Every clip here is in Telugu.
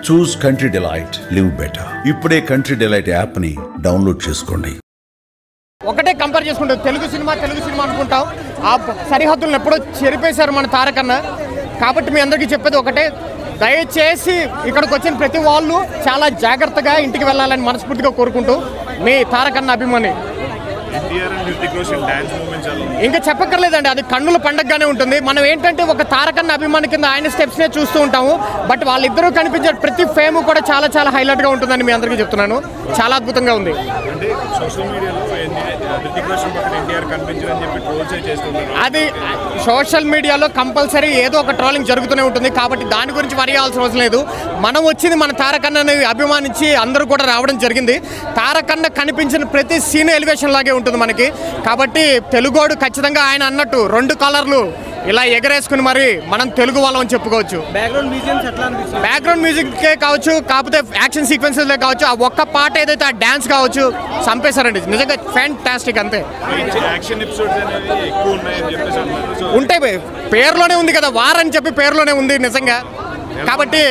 చూస్ కంట్రీ డిలైట్, లివ్ బెటర్. ఇప్పుడే కంట్రీ డిలైట్ యాప్ ని డౌన్లోడ్ చేసుకోండి. ఒకటే కంపేర్ చేసుకుంటాం, తెలుగు సినిమా అనుకుంటాం. ఆ సరిహద్దులను ఎప్పుడో చెరిపేశారు మన తారకన్న. కాబట్టి మీ అందరికీ చెప్పేది ఒకటే, దయచేసి ఇక్కడికి వచ్చిన ప్రతి వాళ్ళు చాలా జాగ్రత్తగా ఇంటికి వెళ్ళాలని మనస్ఫూర్తిగా కోరుకుంటూ మీ తారకన్న అభిమాని. ఇంకా చెప్పక్కర్లేదండి, అది కన్నుల పండగగానే ఉంటుంది. మనం ఏంటంటే ఒక తారకన్న అభిమాని కింద ఆయన స్టెప్స్నే చూస్తూ ఉంటాము. బట్ వాళ్ళిద్దరూ కనిపించే ప్రతి ఫేమ్ కూడా చాలా చాలా హైలైట్గా ఉంటుందని మీ అందరికీ చెప్తున్నాను. చాలా అద్భుతంగా ఉంది. అది సోషల్ మీడియాలో కంపల్సరీ ఏదో ఒక ట్రోలింగ్ జరుగుతూనే ఉంటుంది. కాబట్టి దాని గురించి వరి అవ్వాల్సిన అవసరం లేదు. మనం వచ్చింది మన తారకన్నని అభిమానించి అందరూ కూడా రావడం జరిగింది. తారకన్న కనిపించిన ప్రతి సీన్ ఎలివేషన్ లాగే ఉంటుంది మనకి. కాబట్టి తెలుగోడు ఖచ్చితంగా ఆయన అన్నట్టు 2 కలర్లు ఇలా ఎగరేసుకుని మరి మనం తెలుగు వాళ్ళం అని చెప్పుకోవచ్చు. బ్యాక్గ్రౌండ్ మ్యూజిక్కే కావచ్చు, కాకపోతే యాక్షన్ సీక్వెన్సెస్లే కావచ్చు, ఆ ఒక్క పాట ఏదైతే ఆ డ్యాన్స్ కావచ్చు, చంపేశారండి. నిజంగా ఫ్యాంటాస్టిక్. అంతే ఉంటాయి, పేరులోనే ఉంది కదా, వార్ అని చెప్పి పేరులోనే ఉంది నిజంగా. కాబట్టి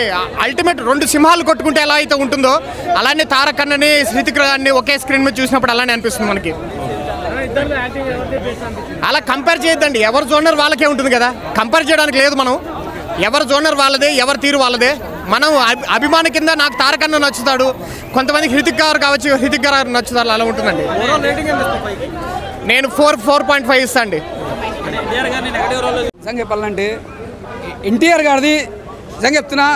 అల్టిమేట్ 2 సింహాలు కొట్టుకుంటే ఎలా అయితే ఉంటుందో అలానే తారకన్నని హృతిక్ రోషన్ని ఒకే స్క్రీన్ మీద చూసినప్పుడు అలానే అనిపిస్తుంది మనకి. అలా కంపేర్ చేయొద్దండి, ఎవరి జోనర్ వాళ్ళకే ఉంటుంది కదా, కంపేర్ చేయడానికి లేదు. మనం ఎవరి జోనర్ వాళ్ళదే, ఎవరి తీరు వాళ్ళదే. మనం అభిమాని కింద నాకు తారకన్న నచ్చుతాడు, కొంతమంది హృతిక్ గారు కావచ్చు, హృతిక్ గారు నచ్చుతారు, అలా ఉంటుందండి. నేను 4.5 ఇస్తాను అండి. నిజంగా చెప్పాలంటే ఎన్టీఆర్ గారిది నిజంగా చెప్తున్నా,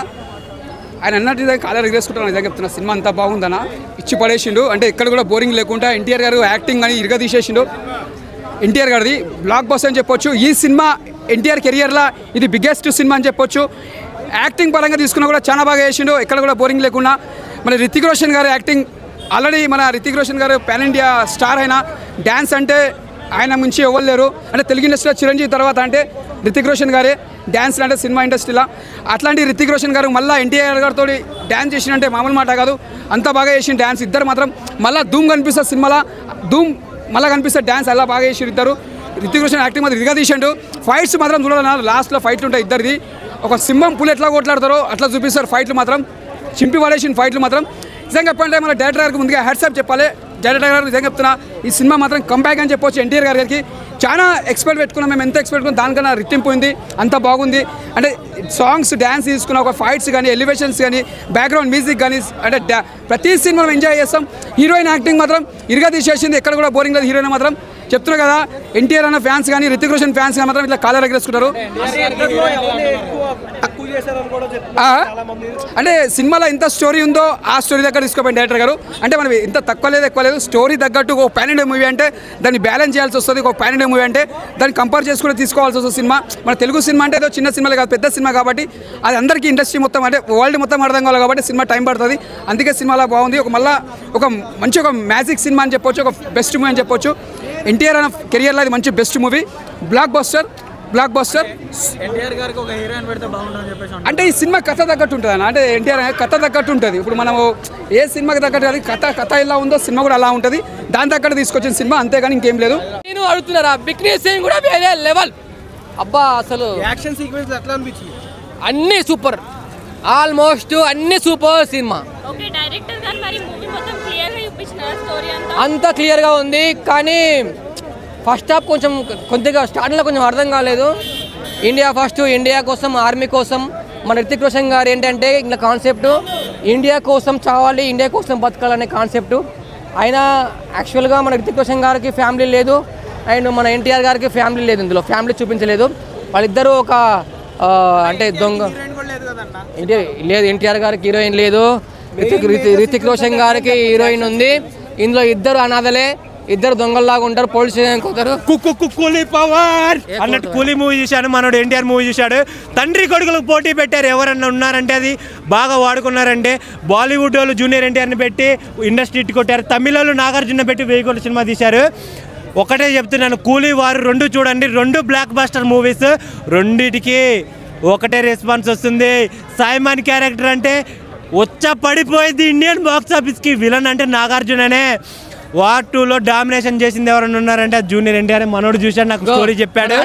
ఆయన అన్నట్టు కాలర్ ఎగరేసుకుంటాను. నిజంగా చెప్తున్నా, సినిమా అంతా బాగుందన్న, ఇచ్చి పడేసిండు. అంటే ఎక్కడ కూడా బోరింగ్ లేకుండా ఎన్టీఆర్ గారు యాక్టింగ్ అని ఇరుగా తీసేసిండు. ఎన్టీఆర్ గారిది బ్లాక్ బస్ అని చెప్పొచ్చు. ఈ సినిమా ఎన్టీఆర్ కెరియర్లో ఇది బిగ్గెస్ట్ సినిమా అని చెప్పొచ్చు. యాక్టింగ్ పరంగా తీసుకున్నా కూడా చాలా బాగా చేసిండు, ఎక్కడ కూడా బోరింగ్ లేకుండా. మన రితిక్ రోషన్ గారు యాక్టింగ్, ఆల్రెడీ మన రితిక్ రోషన్ గారు పాన్ ఇండియా స్టార్ అయినా, డ్యాన్స్ అంటే ఆయన మించి ఇవ్వలేరు. అంటే తెలుగు ఇండస్ట్రీలో చిరంజీవి తర్వాత అంటే రితిక్ రోషన్ గారే డ్యాన్స్ అంటే సినిమా ఇండస్ట్రీలో. అట్లాంటి రితిక్ రోషన్ గారు మళ్ళీ ఎన్టీఆర్ గారితో డ్యాన్స్ చేసినంటే మామూలు మాట కాదు, అంత బాగా చేసిన డ్యాన్స్. ఇద్దరు మాత్రం మళ్ళీ ధూమ్ కనిపిస్తుంది సినిమాలో, ధూమ్ మళ్ళీ కనిపిస్తుంది డ్యాన్స్, అలా బాగా చేసి ఇద్దరు. రితిక్ రోషన్ యాక్టింగ్ మాత్రం ఇదిగా తీసిండు. ఫైట్స్ మాత్రం చూడాలన్నారు, లాస్ట్లో ఫైట్లు ఉంటాయి ఇద్దరిది. ఒక సింహం పులి ఎట్లా కొట్లాడతారో అట్లా చూపిస్తారు ఫైట్లు మాత్రం, చింపి పడేసిన ఫైట్లు మాత్రం. నిజంగా చెప్పాలంటే మన డైరెక్టర్ గారికి ముందుగా హ్యాట్సాప్ చెప్పాలి. డైరెక్టర్ గారు నిజంగా చెప్తున్నా, ఈ సినిమా మాత్రం కంబ్యాక్ అని చెప్పొచ్చు. ఎన్టీఆర్ గారికి చాలా ఎక్స్పెక్ట్ పెట్టుకున్నాం, మేము ఎంత ఎక్స్పెక్ట్ పెట్టుకున్నాం దానికన్నా రెట్టింపోయింది, అంత బాగుంది. అంటే సాంగ్స్, డ్యాన్స్ తీసుకున్న ఒక ఫైట్స్ కానీ, ఎలివేషన్స్ కానీ, బ్యాక్గ్రౌండ్ మ్యూజిక్ కానీ, అంటే ప్రతి సినిమా మనం ఎంజాయ్ చేస్తాం. హీరోయిన్ యాక్టింగ్ మాత్రం ఇరుగా తీసేసింది, ఎక్కడ కూడా బోరింగ్ లేదు. హీరోయిన్ మాత్రం చెప్తున్నా కదా, ఎన్టీఆర్ అన్న ఫ్యాన్స్ కానీ, రితిక్ రోషన్ ఫ్యాన్స్ కానీ మాత్రం ఇట్లా కాలర్ ఎగరేసుకుంటారు. అంటే సినిమాలో ఎంత స్టోరీ ఉందో ఆ స్టోరీ దగ్గర తీసుకోపోయింది డైరెక్టర్ గారు. అంటే మనం ఇంత తక్కువ లేదు ఎక్కువ లేదు, స్టోరీ తగ్గట్టు ఒక పాన్ ఇండియా మూవీ అంటే దాన్ని బ్యాలెన్స్ చేయాల్సి వస్తుంది. ఒక పాన్ ఇండియా మూవీ అంటే దాన్ని కంపేర్ చేసుకుని తీసుకోవాల్సి వస్తుంది. సినిమా మన తెలుగు సినిమా అంటే ఏదో చిన్న సినిమాలే కాదు, పెద్ద సినిమా కాబట్టి అది అందరికీ ఇండస్ట్రీ మొత్తం అంటే వరల్డ్ మొత్తం అర్థం కావాలి కాబట్టి సినిమా టైం పడుతుంది. అందుకే సినిమాలో బాగుంది. ఒక మంచి ఒక మ్యాజిక్ సినిమా అని చెప్పొచ్చు, ఒక బెస్ట్ మూవీ అని చెప్పొచ్చు. ఎన్టీఆర్ అన్న కెరియర్లో అది మంచి బెస్ట్ మూవీ, బ్లాక్ బస్టర్. అంటే ఈ సినిమా కథ తగ్గట్టు ఉంటుంది అన్న, అంటే ఎన్టీఆర్ కథ తగ్గట్టు ఉంటుంది. ఇప్పుడు మనము ఏ సినిమాకి తగ్గట్టు అది కథ ఎలా ఉందో సినిమా కూడా అలా ఉంటుంది, దాని తగ్గట్టు తీసుకొచ్చిన సినిమా, అంతేగాని ఇంకేం లేదు. నేను అడుగుతున్నారా, బిగ్నెస్ కూడా వేరే లెవెల్. అబ్బా అసలు యాక్షన్ సీక్వెన్స్ ఎట్లా అనిపించింది? అన్ని సూపర్, ఆల్మోస్ట్ అన్ని సూపర్ సినిమా. అంత క్లియర్గా ఉంది, కానీ ఫస్ట్ హాఫ్ కొద్దిగా స్టార్టింగ్లో కొంచెం అర్థం కాలేదు. ఇండియా ఫస్ట్, ఇండియా కోసం, ఆర్మీ కోసం. మన రితిక్ రోషన్ గారు ఏంటంటే ఇంకా కాన్సెప్ట్ ఇండియా కోసం చావాలి, ఇండియా కోసం బతకాలనే కాన్సెప్ట్. అయినా యాక్చువల్గా మన రితిక్ రోషన్ గారికి ఫ్యామిలీ లేదు, అండ్ మన ఎన్టీఆర్ గారికి ఫ్యామిలీ లేదు. ఇందులో ఫ్యామిలీ చూపించలేదు. వాళ్ళిద్దరూ ఒక అంటే దొంగ లేదు. ఎన్టీఆర్ గారికి హీరోయిన్ లేదు, రితిక్ రోషన్ గారికి హీరోయిన్ ఉంది. ఇందులో ఇద్దరు అనాథలే, ఇద్దరు దొంగల్లాగా ఉంటారు, పోలీస్ స్టేషన్ పోతారు. కూలీ పవర్ అన్నట్టు కూలీ మూవీ చూశాడు, మనోడు ఎన్టీఆర్ మూవీ చూశాడు. తండ్రి కొడుకులకు పోటీ పెట్టారు, ఎవరన్నా ఉన్నారంటే అది బాగా వాడుకున్నారంటే. బాలీవుడ్ వాళ్ళు జూనియర్ ఎన్టీఆర్ని పెట్టి ఇండస్ట్రీ కొట్టారు, తమిళ వాళ్ళు నాగార్జున పెట్టి 1000 కోట్ల సినిమా తీశారు. ఒకటే చెప్తున్నాను, కూలీ వారు 2 చూడండి, 2 బ్లాక్ బస్టర్ మూవీస్, రెండిటికి ఒకటే రెస్పాన్స్ వస్తుంది. సాయిమాన్ క్యారెక్టర్ అంటే పడిపోయింది ఇండియన్ బాక్స్ ఆఫీస్కి. విలన్ అంటే నాగార్జుననే. వార్ 2లో డామినేషన్ చేసింది ఎవరన్నా ఉన్నారంటే జూనియర్ ఎన్టీఆర్. మనోడు చూశాడు, నాకు స్టోరీ చెప్పాడు.